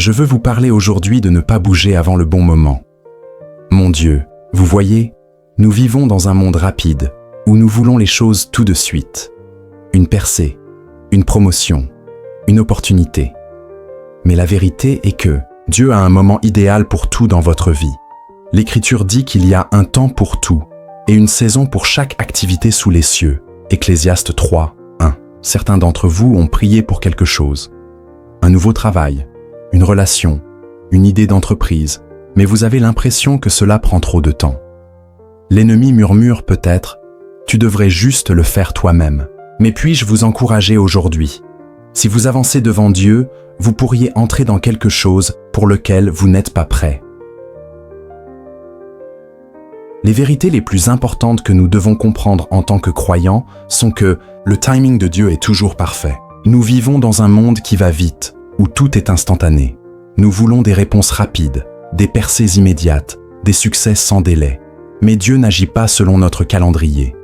Je veux vous parler aujourd'hui de ne pas bouger avant le bon moment. Mon Dieu, vous voyez, nous vivons dans un monde rapide, où nous voulons les choses tout de suite. Une percée, une promotion, une opportunité. Mais la vérité est que Dieu a un moment idéal pour tout dans votre vie. L'Écriture dit qu'il y a un temps pour tout et une saison pour chaque activité sous les cieux. Ecclésiaste 3, 1. Certains d'entre vous ont prié pour quelque chose. Un nouveau travail, une relation, une idée d'entreprise, mais vous avez l'impression que cela prend trop de temps. L'ennemi murmure peut-être « Tu devrais juste le faire toi-même ». Mais puis-je vous encourager aujourd'hui? Si vous avancez devant Dieu, vous pourriez entrer dans quelque chose pour lequel vous n'êtes pas prêt. Les vérités les plus importantes que nous devons comprendre en tant que croyants sont que le timing de Dieu est toujours parfait. Nous vivons dans un monde qui va vite, où tout est instantané. Nous voulons des réponses rapides, des percées immédiates, des succès sans délai. Mais Dieu n'agit pas selon notre calendrier.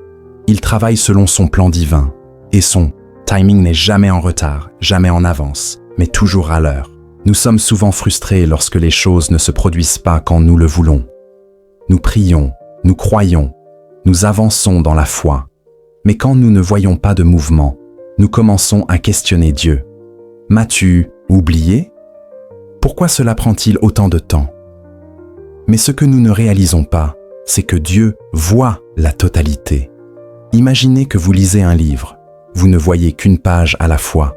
Il travaille selon son plan divin. Et son timing n'est jamais en retard, jamais en avance, mais toujours à l'heure. Nous sommes souvent frustrés lorsque les choses ne se produisent pas quand nous le voulons. Nous prions, nous croyons, nous avançons dans la foi. Mais quand nous ne voyons pas de mouvement, nous commençons à questionner Dieu. M'as-tu oublié? Pourquoi cela prend-il autant de temps? Mais ce que nous ne réalisons pas, c'est que Dieu voit la totalité. Imaginez que vous lisez un livre. Vous ne voyez qu'une page à la fois,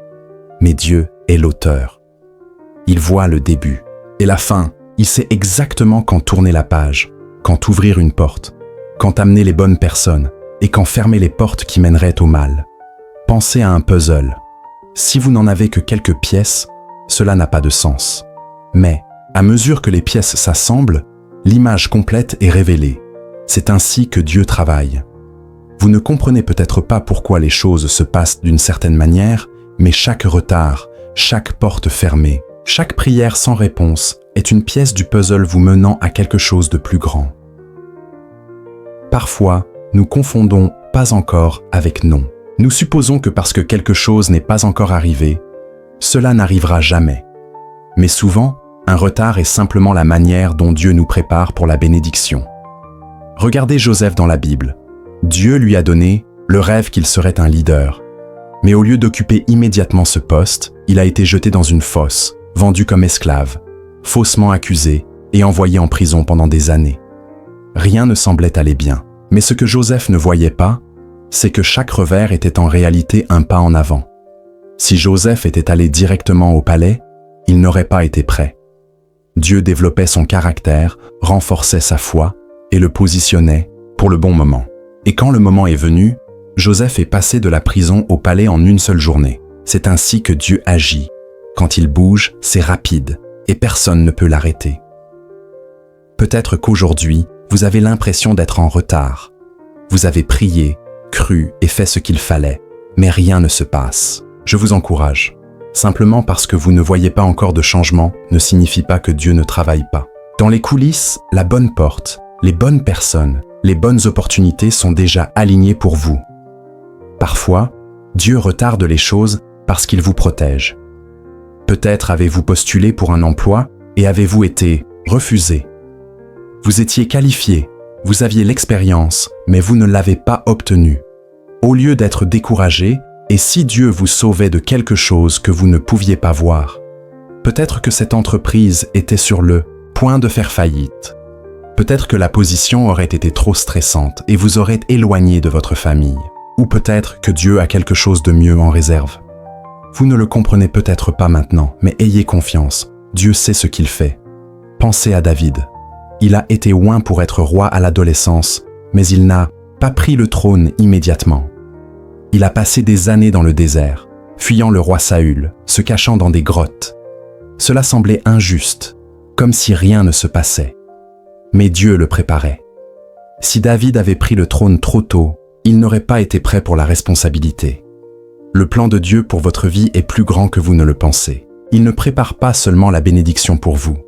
mais Dieu est l'auteur. Il voit le début et la fin. Il sait exactement quand tourner la page, quand ouvrir une porte, quand amener les bonnes personnes et quand fermer les portes qui mèneraient au mal. Pensez à un puzzle. Si vous n'en avez que quelques pièces, cela n'a pas de sens. Mais, à mesure que les pièces s'assemblent, l'image complète est révélée. C'est ainsi que Dieu travaille. Vous ne comprenez peut-être pas pourquoi les choses se passent d'une certaine manière, mais chaque retard, chaque porte fermée, chaque prière sans réponse est une pièce du puzzle vous menant à quelque chose de plus grand. Parfois, nous confondons « pas encore » avec « non ». Nous supposons que parce que quelque chose n'est pas encore arrivé, cela n'arrivera jamais. Mais souvent, un retard est simplement la manière dont Dieu nous prépare pour la bénédiction. Regardez Joseph dans la Bible. Dieu lui a donné le rêve qu'il serait un leader. Mais au lieu d'occuper immédiatement ce poste, il a été jeté dans une fosse, vendu comme esclave, faussement accusé et envoyé en prison pendant des années. Rien ne semblait aller bien. Mais ce que Joseph ne voyait pas, c'est que chaque revers était en réalité un pas en avant. Si Joseph était allé directement au palais, il n'aurait pas été prêt. Dieu développait son caractère, renforçait sa foi et le positionnait pour le bon moment. Et quand le moment est venu, Joseph est passé de la prison au palais en une seule journée. C'est ainsi que Dieu agit. Quand il bouge, c'est rapide et personne ne peut l'arrêter. Peut-être qu'aujourd'hui, vous avez l'impression d'être en retard. Vous avez prié, cru et fait ce qu'il fallait, mais rien ne se passe. Je vous encourage. Simplement parce que vous ne voyez pas encore de changement ne signifie pas que Dieu ne travaille pas. Dans les coulisses, la bonne porte, les bonnes personnes, les bonnes opportunités sont déjà alignées pour vous. Parfois, Dieu retarde les choses parce qu'il vous protège. Peut-être avez-vous postulé pour un emploi et avez-vous été refusé. Vous étiez qualifié, vous aviez l'expérience, mais vous ne l'avez pas obtenu. Au lieu d'être découragé, et si Dieu vous sauvait de quelque chose que vous ne pouviez pas voir? Peut-être que cette entreprise était sur le point de faire faillite. Peut-être que la position aurait été trop stressante et vous aurait éloigné de votre famille. Ou peut-être que Dieu a quelque chose de mieux en réserve. Vous ne le comprenez peut-être pas maintenant, mais ayez confiance. Dieu sait ce qu'il fait. Pensez à David. Il a été oint pour être roi à l'adolescence, mais il n'a pas pris le trône immédiatement. Il a passé des années dans le désert, fuyant le roi Saül, se cachant dans des grottes. Cela semblait injuste, comme si rien ne se passait. Mais Dieu le préparait. Si David avait pris le trône trop tôt, il n'aurait pas été prêt pour la responsabilité. Le plan de Dieu pour votre vie est plus grand que vous ne le pensez. Il ne prépare pas seulement la bénédiction pour vous.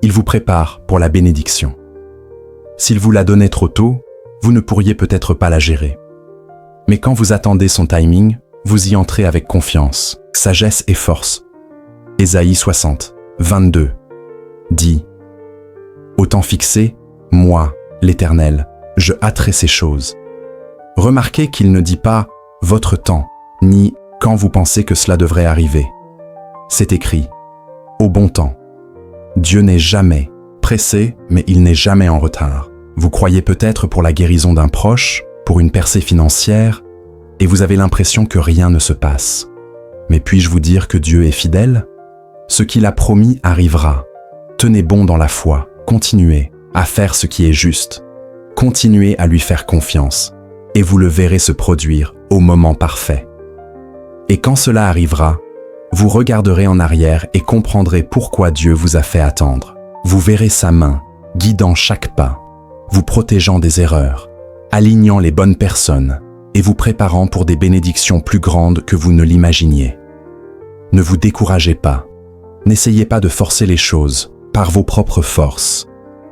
Il vous prépare pour la bénédiction. S'il vous la donnait trop tôt, vous ne pourriez peut-être pas la gérer. Mais quand vous attendez son timing, vous y entrez avec confiance, sagesse et force. Ésaïe 60, 22 dit « Au temps fixé, moi, l'Éternel, je hâterai ces choses. » Remarquez qu'il ne dit pas « votre temps » ni « quand vous pensez que cela devrait arriver ». C'est écrit « au bon temps ». Dieu n'est jamais pressé, mais il n'est jamais en retard. Vous croyez peut-être pour la guérison d'un proche, pour une percée financière, et vous avez l'impression que rien ne se passe. Mais puis-je vous dire que Dieu est fidèle ? Ce qu'il a promis arrivera. Tenez bon dans la foi, continuez à faire ce qui est juste. Continuez à lui faire confiance, et vous le verrez se produire au moment parfait. Et quand cela arrivera, vous regarderez en arrière et comprendrez pourquoi Dieu vous a fait attendre. Vous verrez sa main, guidant chaque pas, vous protégeant des erreurs, alignant les bonnes personnes et vous préparant pour des bénédictions plus grandes que vous ne l'imaginiez. Ne vous découragez pas. N'essayez pas de forcer les choses par vos propres forces.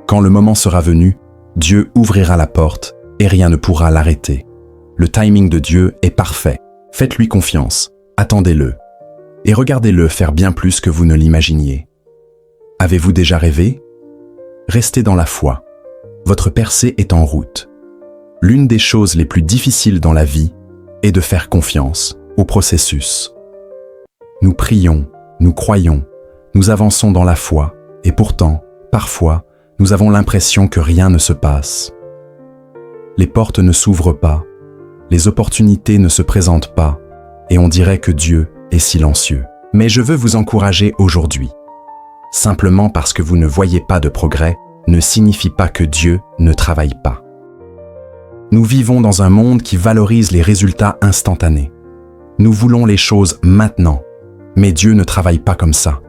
Quand le moment sera venu, Dieu ouvrira la porte et rien ne pourra l'arrêter. Le timing de Dieu est parfait. Faites-lui confiance, attendez-le et regardez-le faire bien plus que vous ne l'imaginiez. Avez-vous déjà rêvé ? Restez dans la foi. Votre percée est en route. L'une des choses les plus difficiles dans la vie est de faire confiance au processus. Nous prions, nous croyons, nous avançons dans la foi, et pourtant, parfois, nous avons l'impression que rien ne se passe. Les portes ne s'ouvrent pas, les opportunités ne se présentent pas, et on dirait que Dieu est silencieux. Mais je veux vous encourager aujourd'hui. Simplement parce que vous ne voyez pas de progrès ne signifie pas que Dieu ne travaille pas. Nous vivons dans un monde qui valorise les résultats instantanés. Nous voulons les choses maintenant, mais Dieu ne travaille pas comme ça.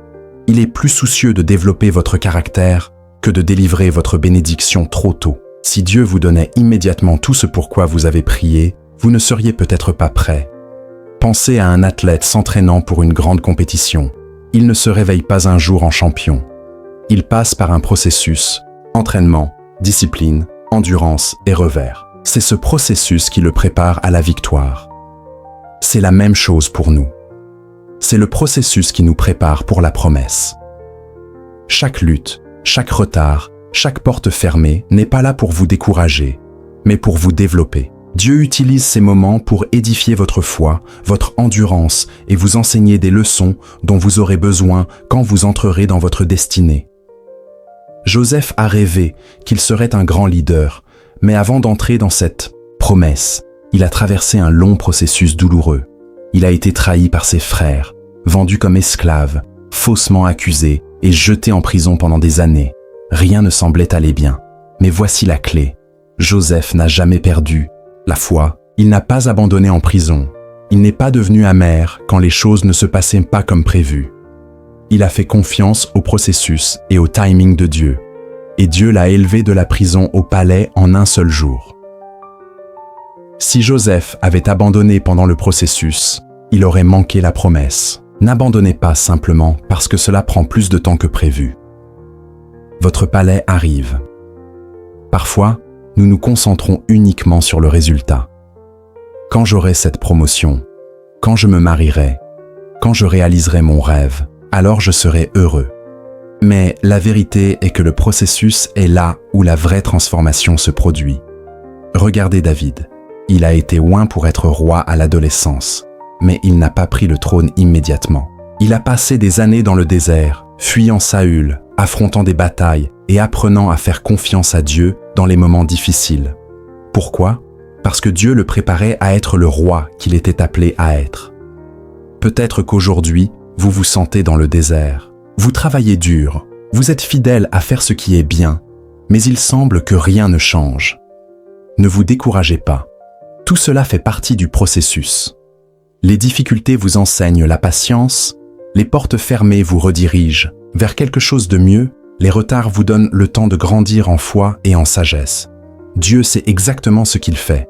Il est plus soucieux de développer votre caractère que de délivrer votre bénédiction trop tôt. Si Dieu vous donnait immédiatement tout ce pourquoi vous avez prié, vous ne seriez peut-être pas prêt. Pensez à un athlète s'entraînant pour une grande compétition. Il ne se réveille pas un jour en champion. Il passe par un processus, entraînement, discipline, endurance et revers. C'est ce processus qui le prépare à la victoire. C'est la même chose pour nous. C'est le processus qui nous prépare pour la promesse. Chaque lutte, chaque retard, chaque porte fermée n'est pas là pour vous décourager, mais pour vous développer. Dieu utilise ces moments pour édifier votre foi, votre endurance et vous enseigner des leçons dont vous aurez besoin quand vous entrerez dans votre destinée. Joseph a rêvé qu'il serait un grand leader, mais avant d'entrer dans cette promesse, il a traversé un long processus douloureux. Il a été trahi par ses frères, vendu comme esclave, faussement accusé et jeté en prison pendant des années. Rien ne semblait aller bien. Mais voici la clé. Joseph n'a jamais perdu la foi. Il n'a pas abandonné en prison. Il n'est pas devenu amer quand les choses ne se passaient pas comme prévu. Il a fait confiance au processus et au timing de Dieu. Et Dieu l'a élevé de la prison au palais en un seul jour. Si Joseph avait abandonné pendant le processus, il aurait manqué la promesse. N'abandonnez pas simplement parce que cela prend plus de temps que prévu. Votre palais arrive. Parfois, nous nous concentrons uniquement sur le résultat. Quand j'aurai cette promotion, quand je me marierai, quand je réaliserai mon rêve, alors je serai heureux. Mais la vérité est que le processus est là où la vraie transformation se produit. Regardez David. Il a été oint pour être roi à l'adolescence, mais il n'a pas pris le trône immédiatement. Il a passé des années dans le désert, fuyant Saül, affrontant des batailles et apprenant à faire confiance à Dieu dans les moments difficiles. Pourquoi ? Parce que Dieu le préparait à être le roi qu'il était appelé à être. Peut-être qu'aujourd'hui, vous vous sentez dans le désert. Vous travaillez dur, vous êtes fidèle à faire ce qui est bien, mais il semble que rien ne change. Ne vous découragez pas. Tout cela fait partie du processus. Les difficultés vous enseignent la patience, les portes fermées vous redirigent vers quelque chose de mieux, les retards vous donnent le temps de grandir en foi et en sagesse. Dieu sait exactement ce qu'il fait.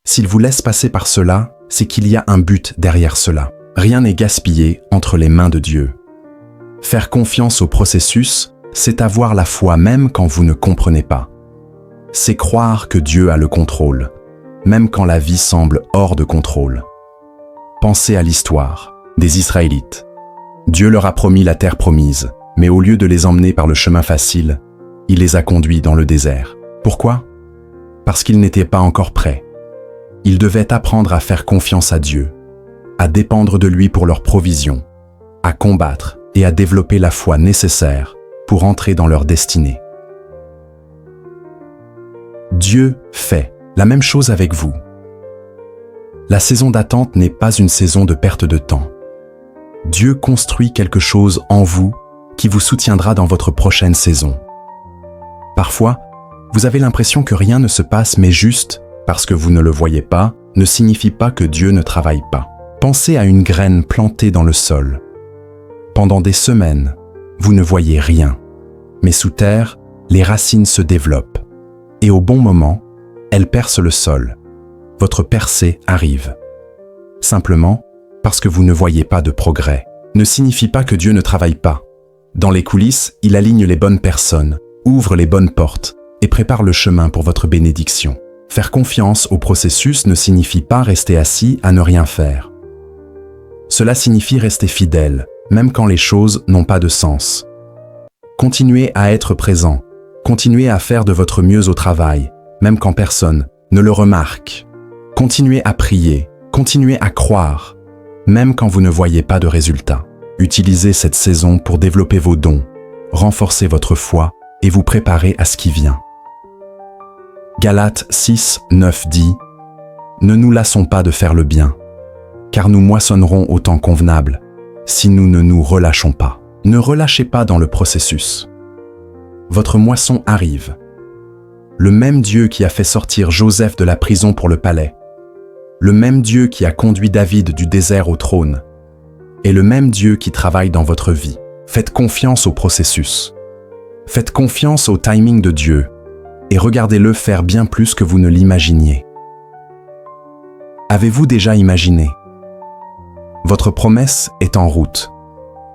S'il vous laisse passer par cela, c'est qu'il y a un but derrière cela. Rien n'est gaspillé entre les mains de Dieu. Faire confiance au processus, c'est avoir la foi même quand vous ne comprenez pas. C'est croire que Dieu a le contrôle, même quand la vie semble hors de contrôle. Pensez à l'histoire des Israélites. Dieu leur a promis la terre promise, Mais au lieu de les emmener par le chemin facile, il les a conduits dans le désert. Pourquoi? Parce qu'ils n'étaient pas encore prêts. Ils devaient apprendre à faire confiance à Dieu, à dépendre de lui pour leur provision, à combattre et à développer la foi nécessaire pour entrer dans leur destinée. Dieu fait la même chose avec vous. La saison d'attente n'est pas une saison de perte de temps. Dieu construit quelque chose en vous qui vous soutiendra dans votre prochaine saison. Parfois, vous avez l'impression que rien ne se passe, mais juste parce que vous ne le voyez pas, ne signifie pas que Dieu ne travaille pas. Pensez à une graine plantée dans le sol. Pendant des semaines, vous ne voyez rien. Mais sous terre, les racines se développent. Et au bon moment, elles percent le sol. Votre percée arrive. Simplement, parce que vous ne voyez pas de progrès, ne signifie pas que Dieu ne travaille pas. Dans les coulisses, il aligne les bonnes personnes, ouvre les bonnes portes et prépare le chemin pour votre bénédiction. Faire confiance au processus ne signifie pas rester assis à ne rien faire. Cela signifie rester fidèle, même quand les choses n'ont pas de sens. Continuez à être présent, continuez à faire de votre mieux au travail, même quand personne ne le remarque. Continuez à prier, continuez à croire, même quand vous ne voyez pas de résultats. Utilisez cette saison pour développer vos dons, renforcer votre foi et vous préparer à ce qui vient. Galates 6, 9 dit « Ne nous lassons pas de faire le bien, car nous moissonnerons au temps convenable, si nous ne nous relâchons pas. » Ne relâchez pas dans le processus. Votre moisson arrive. Le même Dieu qui a fait sortir Joseph de la prison pour le palais, le même Dieu qui a conduit David du désert au trône, est le même Dieu qui travaille dans votre vie. Faites confiance au processus. Faites confiance au timing de Dieu et regardez-le faire bien plus que vous ne l'imaginiez. Avez-vous déjà imaginé? Votre promesse est en route.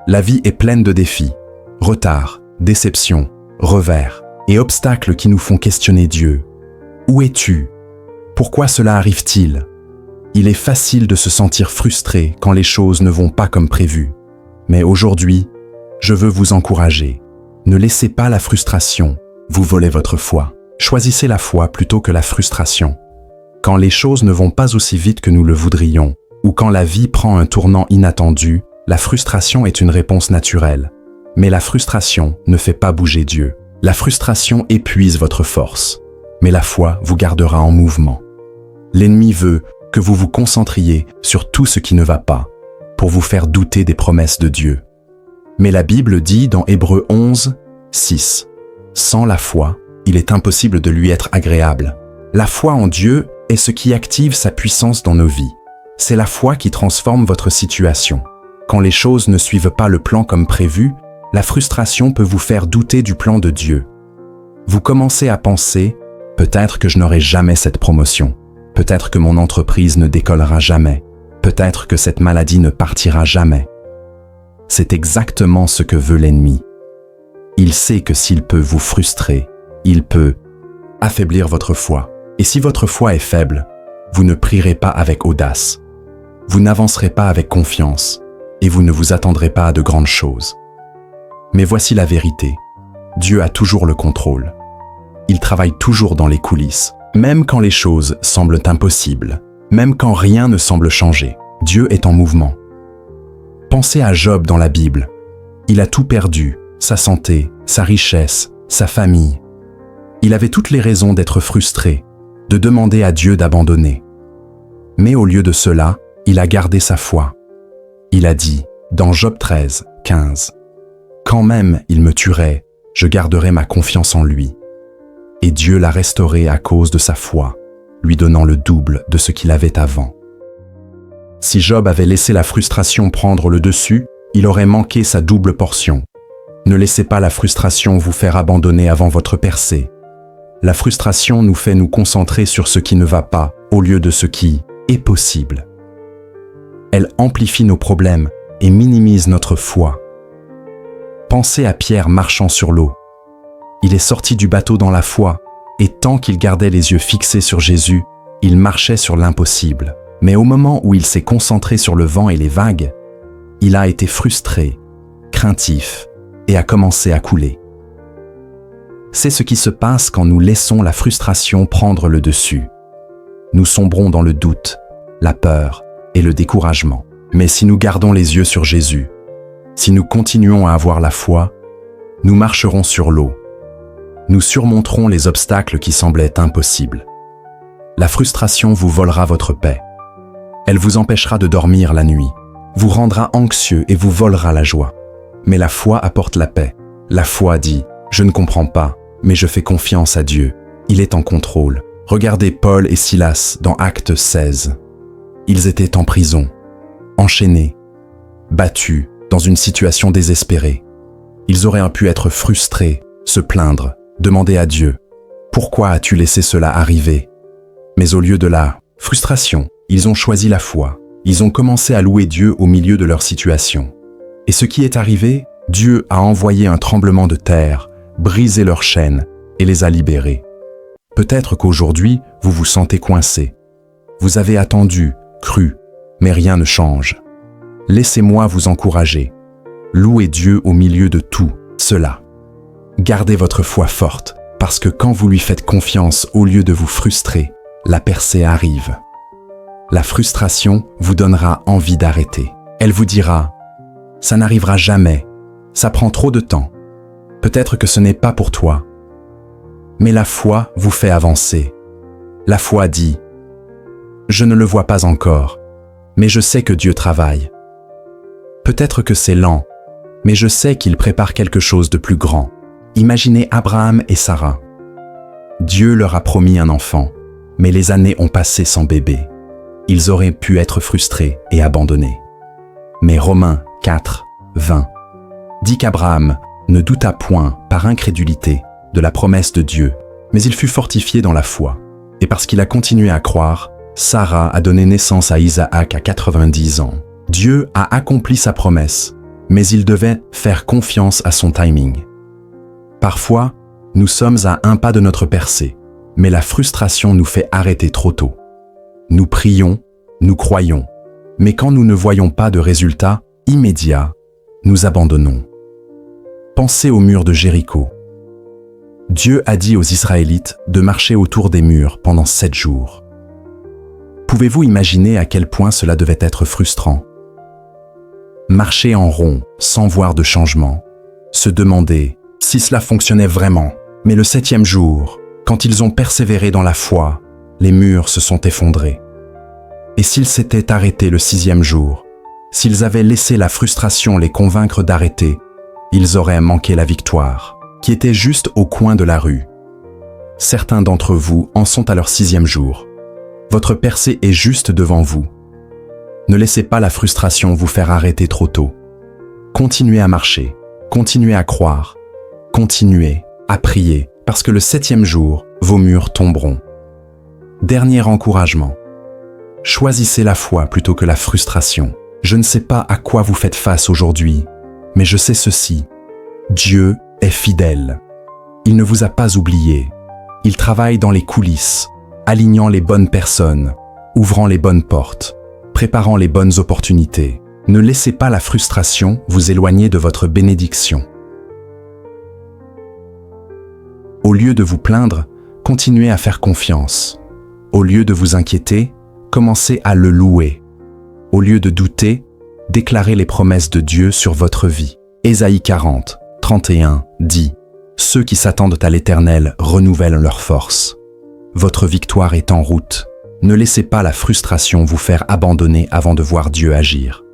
La vie est pleine de défis, retards, déceptions, revers et obstacles qui nous font questionner Dieu. Où es-tu? Pourquoi cela arrive-t-il? Il est facile de se sentir frustré quand les choses ne vont pas comme prévu. Mais aujourd'hui, je veux vous encourager. Ne laissez pas la frustration vous voler votre foi. Choisissez la foi plutôt que la frustration. Quand les choses ne vont pas aussi vite que nous le voudrions, ou quand la vie prend un tournant inattendu, la frustration est une réponse naturelle. Mais la frustration ne fait pas bouger Dieu. La frustration épuise votre force, mais la foi vous gardera en mouvement. L'ennemi veut que vous vous concentriez sur tout ce qui ne va pas, pour vous faire douter des promesses de Dieu. Mais la Bible dit dans Hébreux 11, 6, « Sans la foi, il est impossible de lui être agréable. » La foi en Dieu est ce qui active sa puissance dans nos vies. C'est la foi qui transforme votre situation. Quand les choses ne suivent pas le plan comme prévu, la frustration peut vous faire douter du plan de Dieu. Vous commencez à penser « Peut-être que je n'aurai jamais cette promotion. Peut-être que mon entreprise ne décollera jamais. Peut-être que cette maladie ne partira jamais. » C'est exactement ce que veut l'ennemi. Il sait que s'il peut vous frustrer, il peut affaiblir votre foi. Et si votre foi est faible, vous ne prierez pas avec audace. Vous n'avancerez pas avec confiance et vous ne vous attendrez pas à de grandes choses. Mais voici la vérité. Dieu a toujours le contrôle. Il travaille toujours dans les coulisses. Même quand les choses semblent impossibles, même quand rien ne semble changer, Dieu est en mouvement. Pensez à Job dans la Bible. Il a tout perdu, sa santé, sa richesse, sa famille. Il avait toutes les raisons d'être frustré, de demander à Dieu d'abandonner. Mais au lieu de cela, il a gardé sa foi. Il a dit, dans Job 13, 15, « Quand même il me tuerait, je garderai ma confiance en lui. » Et Dieu l'a restauré à cause de sa foi, lui donnant le double de ce qu'il avait avant. Si Job avait laissé la frustration prendre le dessus, il aurait manqué sa double portion. Ne laissez pas la frustration vous faire abandonner avant votre percée. La frustration nous fait nous concentrer sur ce qui ne va pas au lieu de ce qui est possible. Elle amplifie nos problèmes et minimise notre foi. Pensez à Pierre marchant sur l'eau. Il est sorti du bateau dans la foi, et tant qu'il gardait les yeux fixés sur Jésus, il marchait sur l'impossible. Mais au moment où il s'est concentré sur le vent et les vagues, il a été frustré, craintif, et a commencé à couler. C'est ce qui se passe quand nous laissons la frustration prendre le dessus. Nous sombrons dans le doute, la peur et le découragement. Mais si nous gardons les yeux sur Jésus, si nous continuons à avoir la foi, nous marcherons sur l'eau. Nous surmonterons les obstacles qui semblaient impossibles. La frustration vous volera votre paix. Elle vous empêchera de dormir la nuit, vous rendra anxieux et vous volera la joie. Mais la foi apporte la paix. La foi dit « Je ne comprends pas, mais je fais confiance à Dieu. Il est en contrôle. » Regardez Paul et Silas dans Actes 16. Ils étaient en prison, enchaînés, battus, dans une situation désespérée. Ils auraient pu être frustrés, se plaindre, demander à Dieu « Pourquoi as-tu laissé cela arriver ?» Mais au lieu de la frustration, ils ont choisi la foi. Ils ont commencé à louer Dieu au milieu de leur situation. Et ce qui est arrivé, Dieu a envoyé un tremblement de terre, brisé leurs chaînes et les a libérés. Peut-être qu'aujourd'hui, vous vous sentez coincé. Vous avez attendu, cru, mais rien ne change. Laissez-moi vous encourager. Louez Dieu au milieu de tout cela. Gardez votre foi forte, parce que quand vous lui faites confiance au lieu de vous frustrer, la percée arrive. La frustration vous donnera envie d'arrêter. Elle vous dira « Ça n'arrivera jamais, ça prend trop de temps, peut-être que ce n'est pas pour toi. » Mais la foi vous fait avancer. La foi dit « Je ne le vois pas encore, mais je sais que Dieu travaille. Peut-être que c'est lent, mais je sais qu'il prépare quelque chose de plus grand. » Imaginez Abraham et Sarah. Dieu leur a promis un enfant, mais les années ont passé sans bébé. Ils auraient pu être frustrés et abandonnés. Mais Romains 4, 20 dit qu'Abraham ne douta point par incrédulité de la promesse de Dieu, mais il fut fortifié dans la foi. Et parce qu'il a continué à croire, Sarah a donné naissance à Isaac à 90 ans. Dieu a accompli sa promesse, mais il devait faire confiance à son timing. Parfois, nous sommes à un pas de notre percée, mais la frustration nous fait arrêter trop tôt. Nous prions, nous croyons, mais quand nous ne voyons pas de résultat immédiat, nous abandonnons. Pensez au mur de Jéricho. Dieu a dit aux Israélites de marcher autour des murs pendant 7 jours. Pouvez-vous imaginer à quel point cela devait être frustrant? Marcher en rond, sans voir de changement, se demander si cela fonctionnait vraiment. Mais le 7e jour, quand ils ont persévéré dans la foi, les murs se sont effondrés. Et s'ils s'étaient arrêtés le 6e jour, s'ils avaient laissé la frustration les convaincre d'arrêter, ils auraient manqué la victoire, qui était juste au coin de la rue. Certains d'entre vous en sont à leur 6e jour. Votre percée est juste devant vous. Ne laissez pas la frustration vous faire arrêter trop tôt. Continuez à marcher, continuez à croire, continuez à prier, parce que le 7e jour, vos murs tomberont. Dernier encouragement. Choisissez la foi plutôt que la frustration. Je ne sais pas à quoi vous faites face aujourd'hui, mais je sais ceci. Dieu est fidèle. Il ne vous a pas oublié. Il travaille dans les coulisses, alignant les bonnes personnes, ouvrant les bonnes portes, préparant les bonnes opportunités. Ne laissez pas la frustration vous éloigner de votre bénédiction. Au lieu de vous plaindre, continuez à faire confiance. Au lieu de vous inquiéter, commencez à le louer. Au lieu de douter, déclarez les promesses de Dieu sur votre vie. Ésaïe 40, 31 dit « Ceux qui s'attendent à l'Éternel renouvellent leur force. » Votre victoire est en route. Ne laissez pas la frustration vous faire abandonner avant de voir Dieu agir.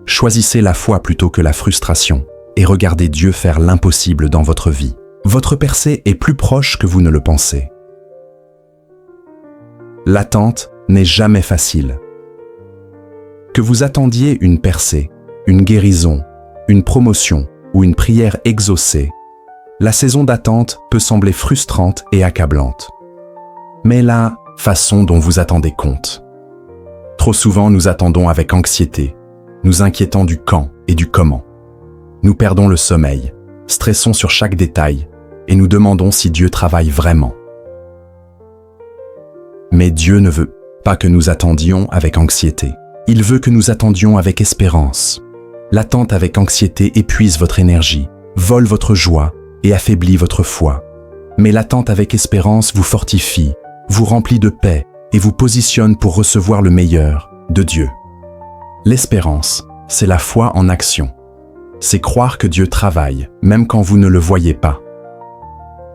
Choisissez la foi plutôt que la frustration et regardez Dieu faire l'impossible dans votre vie. Votre percée est plus proche que vous ne le pensez. L'attente n'est jamais facile. Que vous attendiez une percée, une guérison, une promotion ou une prière exaucée, la saison d'attente peut sembler frustrante et accablante. Mais la façon dont vous attendez compte. Trop souvent, nous attendons avec anxiété, nous inquiétant du quand et du comment. Nous perdons le sommeil, stressons sur chaque détail et nous demandons si Dieu travaille vraiment. Mais Dieu ne veut pas que nous attendions avec anxiété. Il veut que nous attendions avec espérance. L'attente avec anxiété épuise votre énergie vole votre joie et affaiblit votre foi. Mais l'attente avec espérance vous fortifie, vous remplit de paix et vous positionne pour recevoir le meilleur de Dieu. L'espérance, c'est la foi en action. C'est croire que Dieu travaille, même quand vous ne le voyez pas.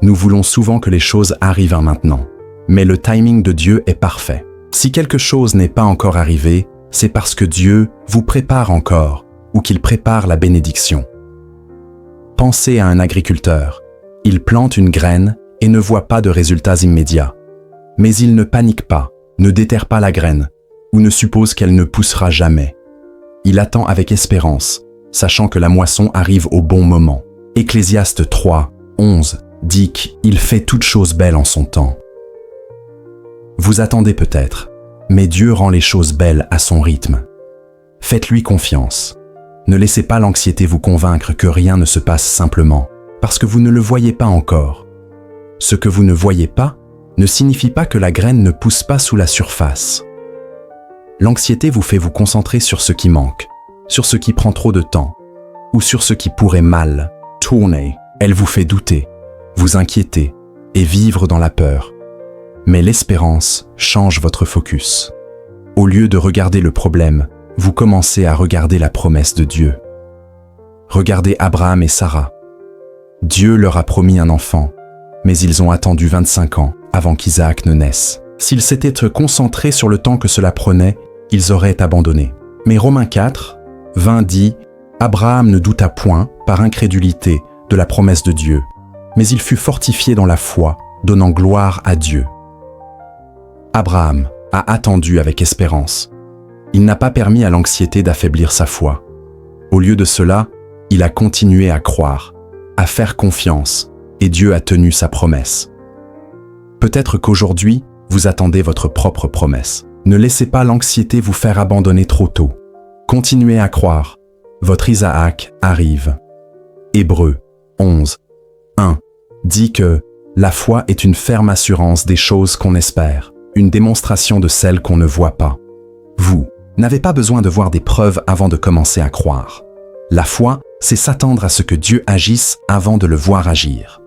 Nous voulons souvent que les choses arrivent maintenant, mais le timing de Dieu est parfait. Si quelque chose n'est pas encore arrivé, c'est parce que Dieu vous prépare encore ou qu'il prépare la bénédiction. Pensez à un agriculteur. Il plante une graine et ne voit pas de résultats immédiats. Mais il ne panique pas, ne déterre pas la graine ou ne suppose qu'elle ne poussera jamais. Il attend avec espérance, sachant que la moisson arrive au bon moment. Ecclésiaste 3, 11 dit qu'il fait toutes choses belles en son temps. Vous attendez peut-être, mais Dieu rend les choses belles à son rythme. Faites-lui confiance. Ne laissez pas l'anxiété vous convaincre que rien ne se passe simplement, parce que vous ne le voyez pas encore. Ce que vous ne voyez pas ne signifie pas que la graine ne pousse pas sous la surface. L'anxiété vous fait vous concentrer sur ce qui manque, sur ce qui prend trop de temps, ou sur ce qui pourrait mal tourner. Elle vous fait douter, vous inquiéter et vivre dans la peur. Mais l'espérance change votre focus. Au lieu de regarder le problème, vous commencez à regarder la promesse de Dieu. Regardez Abraham et Sarah. Dieu leur a promis un enfant, mais ils ont attendu 25 ans avant qu'Isaac ne naisse. S'ils s'étaient concentrés sur le temps que cela prenait, ils auraient abandonné. Mais Romains 4, 20 dit « Abraham ne douta point, par incrédulité, de la promesse de Dieu, mais il fut fortifié dans la foi, donnant gloire à Dieu. » Abraham a attendu avec espérance. Il n'a pas permis à l'anxiété d'affaiblir sa foi. Au lieu de cela, il a continué à croire, à faire confiance, et Dieu a tenu sa promesse. Peut-être qu'aujourd'hui, vous attendez votre propre promesse. Ne laissez pas l'anxiété vous faire abandonner trop tôt. Continuez à croire. Votre Isaac arrive. Hébreux 11, 1 dit que la foi est une ferme assurance des choses qu'on espère, une démonstration de celles qu'on ne voit pas. Vous n'avez pas besoin de voir des preuves avant de commencer à croire. La foi, c'est s'attendre à ce que Dieu agisse avant de le voir agir.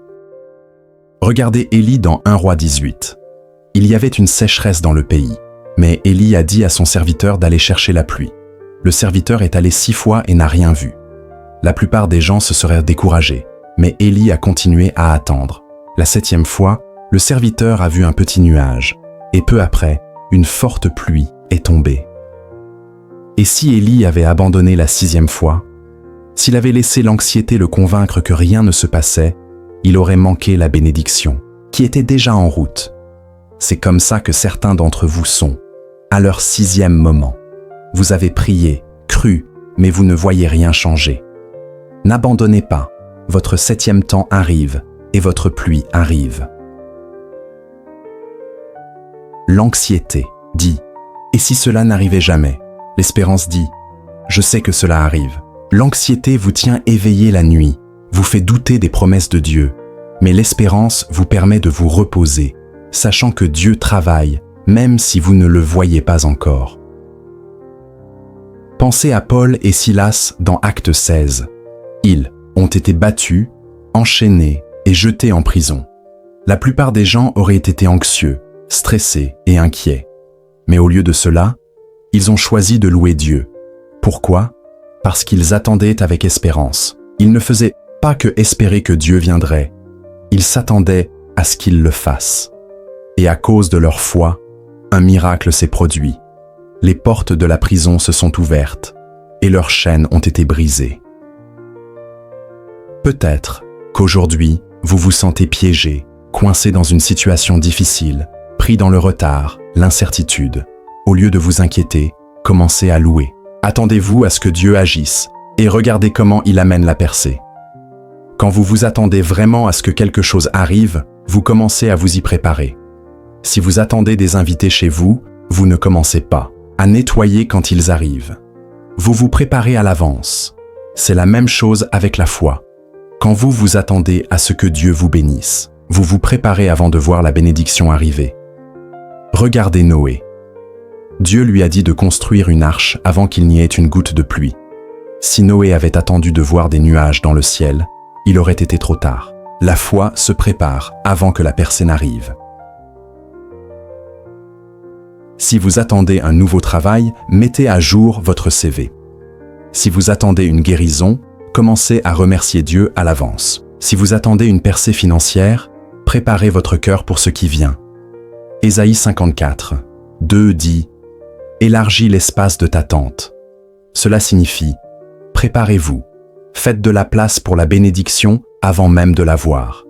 Regardez Élie dans 1 Roi 18. Il y avait une sécheresse dans le pays, mais Élie a dit à son serviteur d'aller chercher la pluie. Le serviteur est allé 6 fois et n'a rien vu. La plupart des gens se seraient découragés, mais Élie a continué à attendre. La 7e fois, le serviteur a vu un petit nuage, et peu après, une forte pluie est tombée. Et si Élie avait abandonné la 6e fois, s'il avait laissé l'anxiété le convaincre que rien ne se passait, il aurait manqué la bénédiction, qui était déjà en route. C'est comme ça que certains d'entre vous sont, à leur 6e moment. Vous avez prié, cru, mais vous ne voyez rien changer. N'abandonnez pas, votre 7e temps arrive et votre pluie arrive. L'anxiété dit « Et si cela n'arrivait jamais ?» L'espérance dit « Je sais que cela arrive. » L'anxiété vous tient éveillé la nuit, vous fait douter des promesses de Dieu, mais l'espérance vous permet de vous reposer, sachant que Dieu travaille, même si vous ne le voyez pas encore. Pensez à Paul et Silas dans Actes 16. Ils ont été battus, enchaînés et jetés en prison. La plupart des gens auraient été anxieux, stressés et inquiets. Mais au lieu de cela, ils ont choisi de louer Dieu. Pourquoi ? Parce qu'ils attendaient avec espérance. Ils ne faisaient pas que espérer que Dieu viendrait. Ils s'attendaient à ce qu'il le fasse. Et à cause de leur foi, un miracle s'est produit. Les portes de la prison se sont ouvertes et leurs chaînes ont été brisées. Peut-être qu'aujourd'hui, vous vous sentez piégé, coincé dans une situation difficile, pris dans le retard, l'incertitude. Au lieu de vous inquiéter, commencez à louer. Attendez-vous à ce que Dieu agisse et regardez comment il amène la percée. Quand vous vous attendez vraiment à ce que quelque chose arrive, vous commencez à vous y préparer. Si vous attendez des invités chez vous, vous ne commencez pas à nettoyer quand ils arrivent. Vous vous préparez à l'avance. C'est la même chose avec la foi. Quand vous vous attendez à ce que Dieu vous bénisse, vous vous préparez avant de voir la bénédiction arriver. Regardez Noé. Dieu lui a dit de construire une arche avant qu'il n'y ait une goutte de pluie. Si Noé avait attendu de voir des nuages dans le ciel, il aurait été trop tard. La foi se prépare avant que la percée n'arrive. Si vous attendez un nouveau travail, mettez à jour votre CV. Si vous attendez une guérison, commencez à remercier Dieu à l'avance. Si vous attendez une percée financière, préparez votre cœur pour ce qui vient. Ésaïe 54, 2 dit « Élargis l'espace de ta tente ». Cela signifie « Préparez-vous, faites de la place pour la bénédiction avant même de la voir. »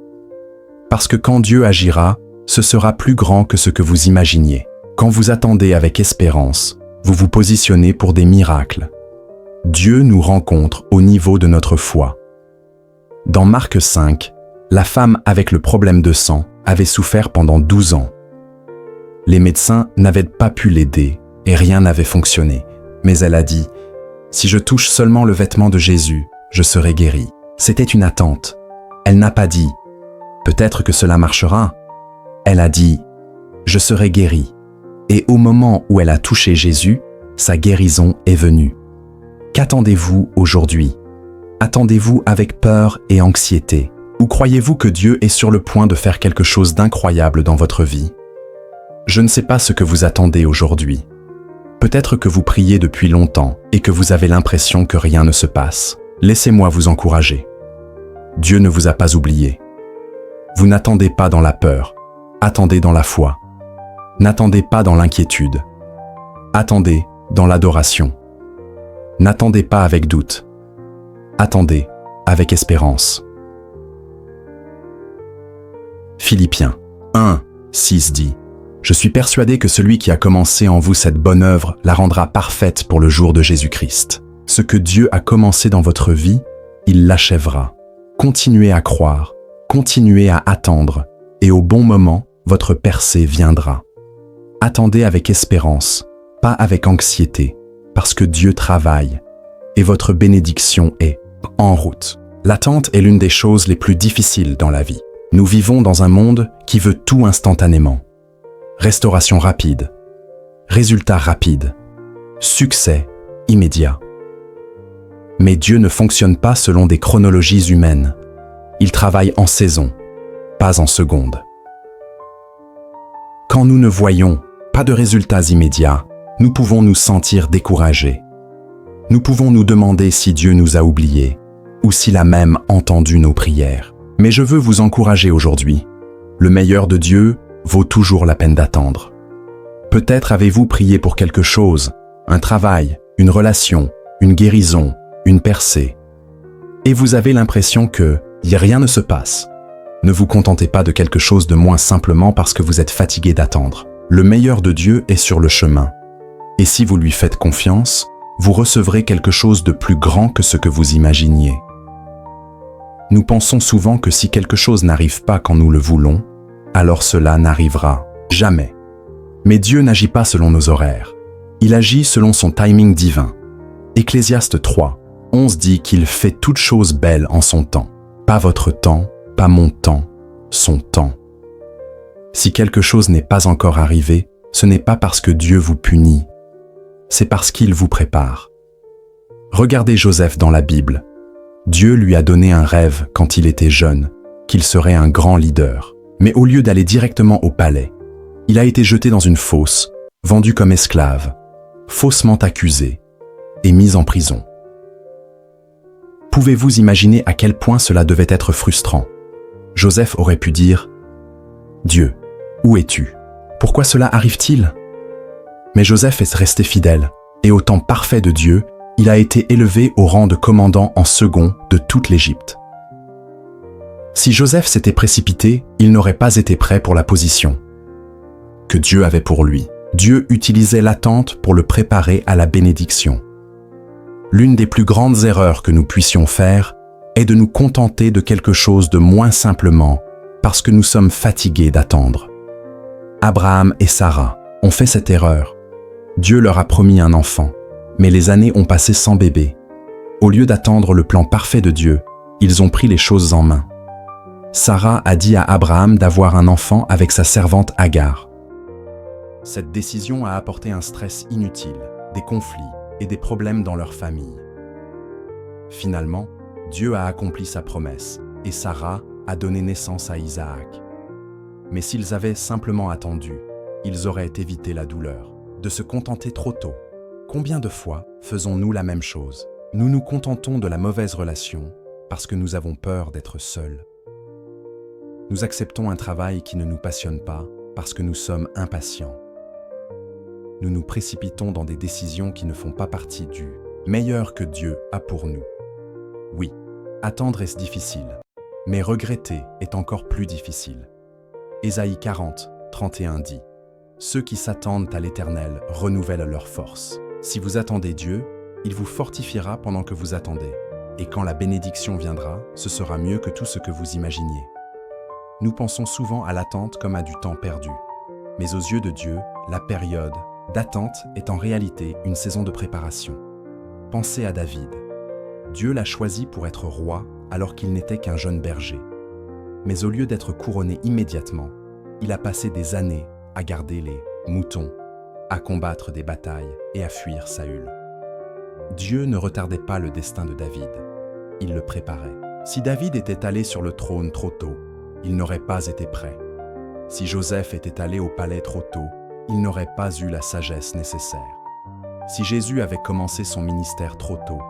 Parce que quand Dieu agira, ce sera plus grand que ce que vous imaginiez. Quand vous attendez avec espérance, vous vous positionnez pour des miracles. Dieu nous rencontre au niveau de notre foi. Dans Marc 5, la femme avec le problème de sang avait souffert pendant 12 ans. Les médecins n'avaient pas pu l'aider et rien n'avait fonctionné. Mais elle a dit « Si je touche seulement le vêtement de Jésus, je serai guérie. » C'était une attente. Elle n'a pas dit « Peut-être que cela marchera ». Elle a dit « Je serai guérie ». Et au moment où elle a touché Jésus, sa guérison est venue. Qu'attendez-vous aujourd'hui? Attendez-vous avec peur et anxiété? Ou croyez-vous que Dieu est sur le point de faire quelque chose d'incroyable dans votre vie? Je ne sais pas ce que vous attendez aujourd'hui. Peut-être que vous priez depuis longtemps et que vous avez l'impression que rien ne se passe. Laissez-moi vous encourager. Dieu ne vous a pas oublié. Vous n'attendez pas dans la peur, attendez dans la foi. N'attendez pas dans l'inquiétude. Attendez dans l'adoration. N'attendez pas avec doute. Attendez avec espérance. Philippiens 1, 6 dit « Je suis persuadé que celui qui a commencé en vous cette bonne œuvre la rendra parfaite pour le jour de Jésus-Christ. Ce que Dieu a commencé dans votre vie, il l'achèvera. Continuez à croire, continuez à attendre, et au bon moment, votre percée viendra. Attendez avec espérance, pas avec anxiété, parce que Dieu travaille, et votre bénédiction est en route. L'attente est l'une des choses les plus difficiles dans la vie. Nous vivons dans un monde qui veut tout instantanément. Restauration rapide, résultats rapides, succès immédiat. Mais Dieu ne fonctionne pas selon des chronologies humaines. Il travaille en saison, pas en secondes. Quand nous ne voyons pas de résultats immédiats, nous pouvons nous sentir découragés. Nous pouvons nous demander si Dieu nous a oubliés ou s'il a même entendu nos prières. Mais je veux vous encourager aujourd'hui. Le meilleur de Dieu vaut toujours la peine d'attendre. Peut-être avez-vous prié pour quelque chose, un travail, une relation, une guérison, une percée. Et vous avez l'impression que rien ne se passe. Ne vous contentez pas de quelque chose de moins simplement parce que vous êtes fatigué d'attendre. Le meilleur de Dieu est sur le chemin. Et si vous lui faites confiance, vous recevrez quelque chose de plus grand que ce que vous imaginiez. Nous pensons souvent que si quelque chose n'arrive pas quand nous le voulons, alors cela n'arrivera jamais. Mais Dieu n'agit pas selon nos horaires. Il agit selon son timing divin. Ecclésiaste 3, 11 dit qu'il fait toutes choses belles en son temps. Pas votre temps, pas mon temps, son temps. Si quelque chose n'est pas encore arrivé, ce n'est pas parce que Dieu vous punit, c'est parce qu'il vous prépare. Regardez Joseph dans la Bible. Dieu lui a donné un rêve quand il était jeune, qu'il serait un grand leader. Mais au lieu d'aller directement au palais, il a été jeté dans une fosse, vendu comme esclave, faussement accusé et mis en prison. Pouvez-vous imaginer à quel point cela devait être frustrant? Joseph aurait pu dire « Dieu, où es-tu? Pourquoi cela arrive-t-il » Mais Joseph est resté fidèle, et au temps parfait de Dieu, il a été élevé au rang de commandant en second de toute l'Égypte. Si Joseph s'était précipité, il n'aurait pas été prêt pour la position que Dieu avait pour lui. Dieu utilisait l'attente pour le préparer à la bénédiction. L'une des plus grandes erreurs que nous puissions faire est de nous contenter de quelque chose de moins simplement parce que nous sommes fatigués d'attendre. Abraham et Sarah ont fait cette erreur. Dieu leur a promis un enfant, mais les années ont passé sans bébé. Au lieu d'attendre le plan parfait de Dieu, ils ont pris les choses en main. Sarah a dit à Abraham d'avoir un enfant avec sa servante Agar. Cette décision a apporté un stress inutile, des conflits et des problèmes dans leur famille. Finalement, Dieu a accompli sa promesse, et Sarah a donné naissance à Isaac. Mais s'ils avaient simplement attendu, ils auraient évité la douleur, de se contenter trop tôt. Combien de fois faisons-nous la même chose? Nous nous contentons de la mauvaise relation parce que nous avons peur d'être seuls. Nous acceptons un travail qui ne nous passionne pas parce que nous sommes impatients. Nous nous précipitons dans des décisions qui ne font pas partie du meilleur que Dieu a pour nous. Oui, attendre est difficile, mais regretter est encore plus difficile. Ésaïe 40, 31 dit « Ceux qui s'attendent à l'Éternel renouvellent leur force. Si vous attendez Dieu, il vous fortifiera pendant que vous attendez. Et quand la bénédiction viendra, ce sera mieux que tout ce que vous imaginiez. » Nous pensons souvent à l'attente comme à du temps perdu. Mais aux yeux de Dieu, la période d'attente est en réalité une saison de préparation. Pensez à David. Dieu l'a choisi pour être roi alors qu'il n'était qu'un jeune berger. Mais au lieu d'être couronné immédiatement, il a passé des années à garder les moutons, à combattre des batailles et à fuir Saül. Dieu ne retardait pas le destin de David, il le préparait. Si David était allé sur le trône trop tôt, il n'aurait pas été prêt. Si Joseph était allé au palais trop tôt, il n'aurait pas eu la sagesse nécessaire. Si Jésus avait commencé son ministère trop tôt,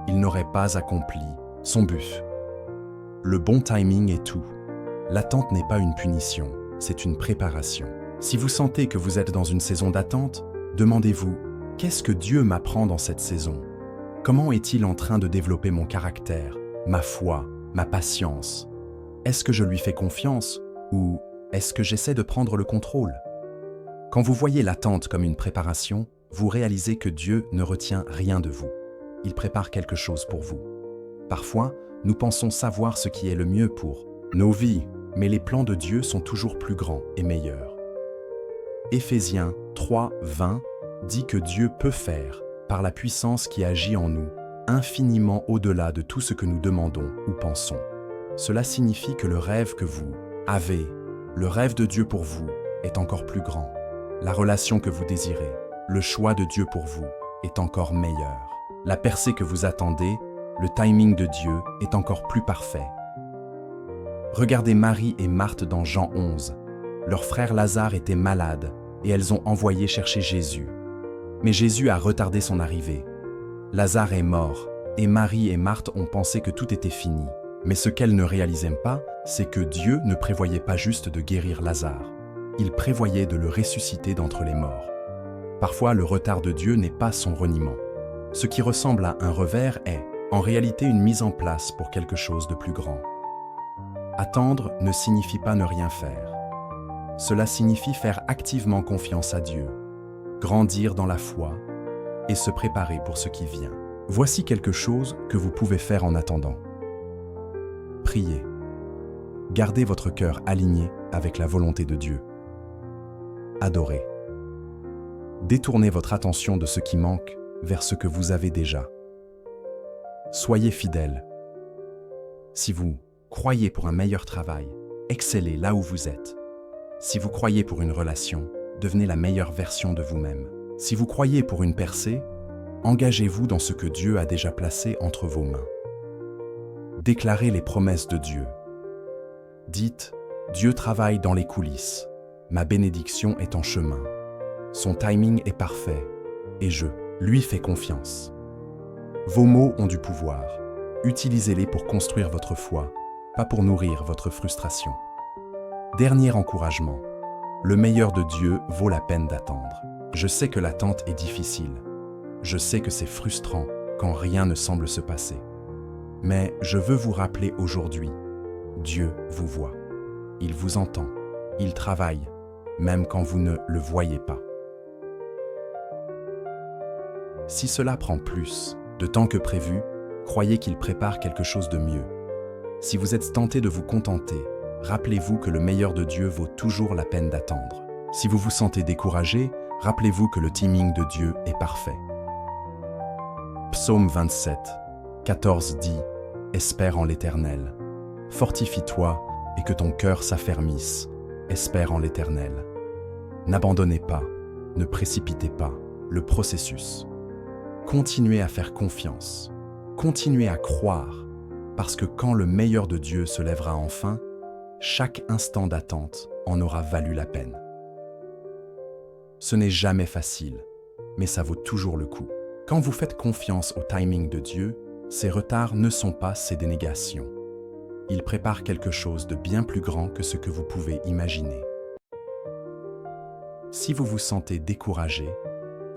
il n'aurait pas accompli son but. Le bon timing est tout. L'attente n'est pas une punition, c'est une préparation. Si vous sentez que vous êtes dans une saison d'attente, demandez-vous, qu'est-ce que Dieu m'apprend dans cette saison? Comment est-il en train de développer mon caractère, ma foi, ma patience? Est-ce que je lui fais confiance ou est-ce que j'essaie de prendre le contrôle? Quand vous voyez l'attente comme une préparation, vous réalisez que Dieu ne retient rien de vous. Il prépare quelque chose pour vous. Parfois, nous pensons savoir ce qui est le mieux pour nos vies, mais les plans de Dieu sont toujours plus grands et meilleurs. Éphésiens 3, 20 dit que Dieu peut faire, par la puissance qui agit en nous, infiniment au-delà de tout ce que nous demandons ou pensons. Cela signifie que le rêve que vous avez, le rêve de Dieu pour vous, est encore plus grand. La relation que vous désirez, le choix de Dieu pour vous, est encore meilleur. La percée que vous attendez, le timing de Dieu, est encore plus parfait. Regardez Marie et Marthe dans Jean 11. Leur frère Lazare était malade et elles ont envoyé chercher Jésus. Mais Jésus a retardé son arrivée. Lazare est mort et Marie et Marthe ont pensé que tout était fini. Mais ce qu'elles ne réalisaient pas, c'est que Dieu ne prévoyait pas juste de guérir Lazare. Il prévoyait de le ressusciter d'entre les morts. Parfois, le retard de Dieu n'est pas son reniement. Ce qui ressemble à un revers est, en réalité, une mise en place pour quelque chose de plus grand. Attendre ne signifie pas ne rien faire. Cela signifie faire activement confiance à Dieu, grandir dans la foi et se préparer pour ce qui vient. Voici quelque chose que vous pouvez faire en attendant. Priez. Gardez votre cœur aligné avec la volonté de Dieu. Adorez. Détournez votre attention de ce qui manque vers ce que vous avez déjà. Soyez fidèles. Si vous croyez pour un meilleur travail, excellez là où vous êtes. Si vous croyez pour une relation, devenez la meilleure version de vous-même. Si vous croyez pour une percée, engagez-vous dans ce que Dieu a déjà placé entre vos mains. Déclarez les promesses de Dieu. Dites, Dieu travaille dans les coulisses. Ma bénédiction est en chemin. Son timing est parfait et je lui fais confiance. Vos mots ont du pouvoir. Utilisez-les pour construire votre foi, pas pour nourrir votre frustration. Dernier encouragement. Le meilleur de Dieu vaut la peine d'attendre. Je sais que l'attente est difficile. Je sais que c'est frustrant quand rien ne semble se passer. Mais je veux vous rappeler aujourd'hui, Dieu vous voit. Il vous entend. Il travaille, même quand vous ne le voyez pas. Si cela prend plus de temps que prévu, croyez qu'il prépare quelque chose de mieux. Si vous êtes tenté de vous contenter, rappelez-vous que le meilleur de Dieu vaut toujours la peine d'attendre. Si vous vous sentez découragé, rappelez-vous que le timing de Dieu est parfait. Psaume 27, 14 dit « Espère en l'Éternel. Fortifie-toi et que ton cœur s'affermisse. Espère en l'Éternel. » N'abandonnez pas, ne précipitez pas le processus. Continuez à faire confiance. Continuez à croire. parce que quand le meilleur de Dieu se lèvera enfin, chaque instant d'attente en aura valu la peine. Ce n'est jamais facile, mais ça vaut toujours le coup. Quand vous faites confiance au timing de Dieu, ces retards ne sont pas ces dénégations. Il prépare quelque chose de bien plus grand que ce que vous pouvez imaginer. Si vous vous sentez découragé,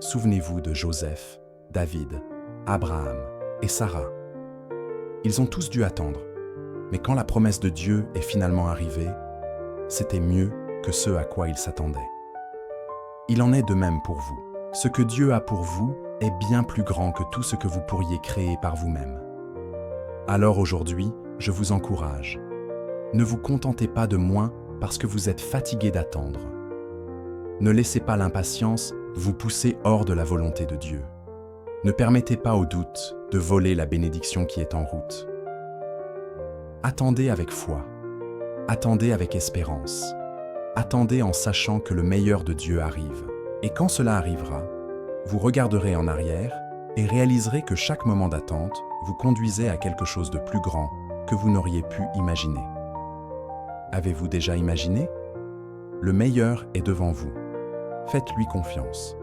souvenez-vous de Joseph, David, Abraham et Sarah. Ils ont tous dû attendre, mais quand la promesse de Dieu est finalement arrivée, c'était mieux que ce à quoi ils s'attendaient. Il en est de même pour vous. Ce que Dieu a pour vous est bien plus grand que tout ce que vous pourriez créer par vous-même. Alors aujourd'hui, je vous encourage. Ne vous contentez pas de moins parce que vous êtes fatigué d'attendre. Ne laissez pas l'impatience vous pousser hors de la volonté de Dieu. Ne permettez pas au doute de voler la bénédiction qui est en route. Attendez avec foi. Attendez avec espérance. Attendez en sachant que le meilleur de Dieu arrive. Et quand cela arrivera, vous regarderez en arrière et réaliserez que chaque moment d'attente vous conduisait à quelque chose de plus grand que vous n'auriez pu imaginer. Avez-vous déjà imaginé ? Le meilleur est devant vous. Faites-lui confiance.